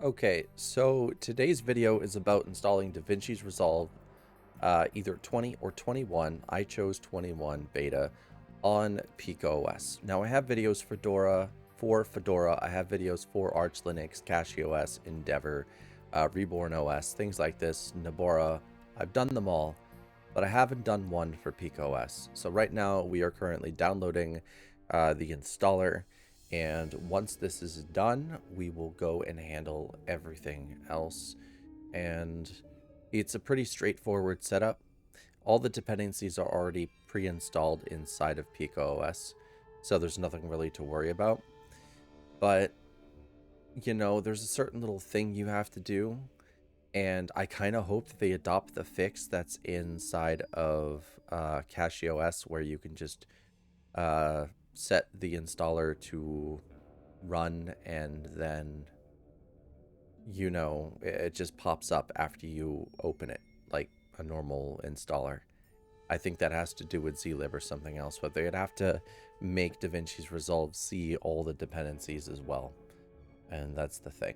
Okay, so today's video is about installing DaVinci Resolve either 20 or 21. I chose 21 beta on PikaOS. Now I have videos for Fedora. I have videos for Arch Linux, CachyOS, Endeavor, Reborn OS, things like this, Nabora. I've done them all, but I haven't done one for PikaOS. So right now we are currently downloading the installer. And once this is done, we will go and handle everything else. And it's a pretty straightforward setup. All the dependencies are already pre-installed inside of PikaOS, so there's nothing really to worry about. But, you know, there's a certain little thing you have to do, and I kind of hope that they adopt the fix that's inside of CachyOS, where you can just set the installer to run, and then, you know, it just pops up after you open it like a normal installer. I think that has to do with zlib or something else, but they'd have to make DaVinci Resolve see all the dependencies as well, and that's the thing.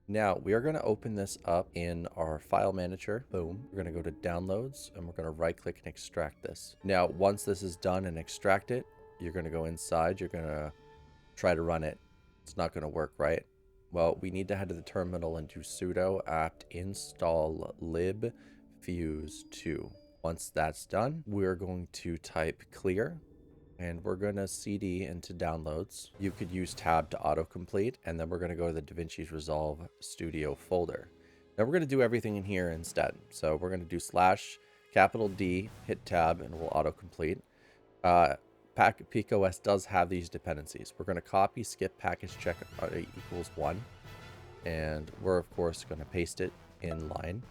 Now we are going to open this up in our file manager. Boom. We're going to go to downloads, and we're going to right click and extract this. Now once this is done and extract it, you're going to go inside, you're going to try to run it. It's not going to work, right? Well, we need to head to the terminal and do sudo apt install libfuse2. Once that's done, we're going to type clear, and we're going to cd into downloads. You could use tab to autocomplete, and then we're going to go to the DaVinci Resolve Studio folder. Now we're going to do everything in here instead. So we're going to do /D, hit tab, and we'll autocomplete. PikaOS does have these dependencies. We're going to copy skip package check equals 1, and we're of course going to paste it in line,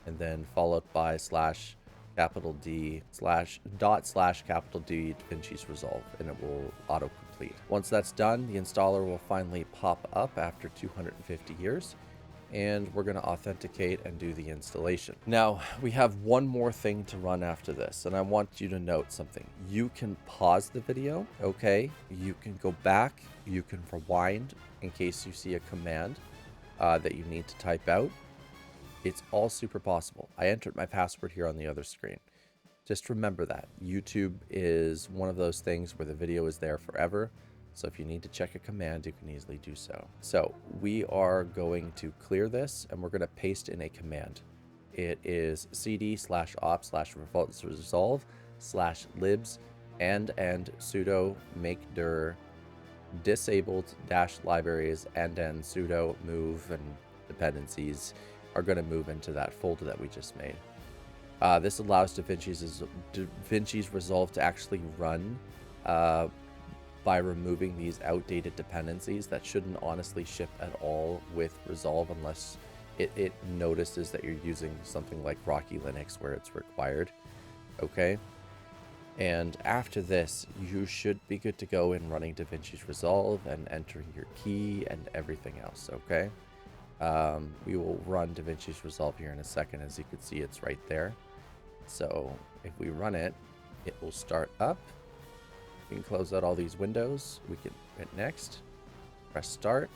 and then followed by /D /D DaVinci Resolve, and it will autocomplete. Once that's done, the installer will finally pop up after 250 years. And we're going to authenticate and do the installation. Now, we have one more thing to run after this, and I want you to note something. You can pause the video, okay? You can go back, you can rewind in case you see a command that you need to type out. It's all super possible. I entered my password here on the other screen. Just remember that. YouTube is one of those things where the video is there forever. So if you need to check a command, you can easily do so. So we are going to clear this, and we're going to paste in a command. It is cd/opt/resolve/libs and sudo mkdir disabled -libraries and sudo move, and dependencies are going to move into that folder that we just made. This allows DaVinci Resolve to actually run by removing these outdated dependencies that shouldn't honestly ship at all with Resolve unless it notices that you're using something like Rocky Linux where it's required. Okay? And after this, you should be good to go in running DaVinci Resolve and entering your key and everything else, okay? We will run DaVinci Resolve here in a second. As you can see, it's right there. So if we run it, it will start up. We can close out all these windows. We can hit next, press start,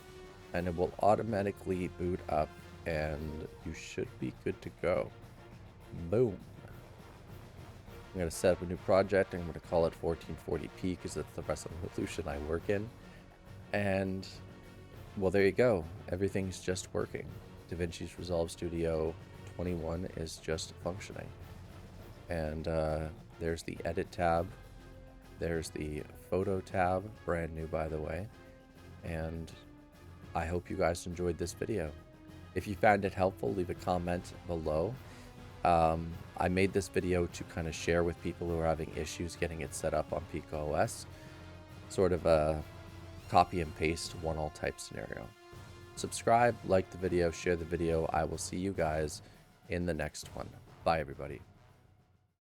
and it will automatically boot up, and you should be good to go. Boom. I'm going to set up a new project. I'm going to call it 1440p because that's the resolution I work in. And, well, there you go. Everything's just working. DaVinci Resolve Studio 21 is just functioning. And there's the edit tab. There's the photo tab, brand new by the way, and I hope you guys enjoyed this video. If you found it helpful, leave a comment below. I made this video to kind of share with people who are having issues getting it set up on PikaOS, sort of a copy and paste one-all type scenario. Subscribe, like the video, share the video. I will see you guys in the next one. Bye everybody.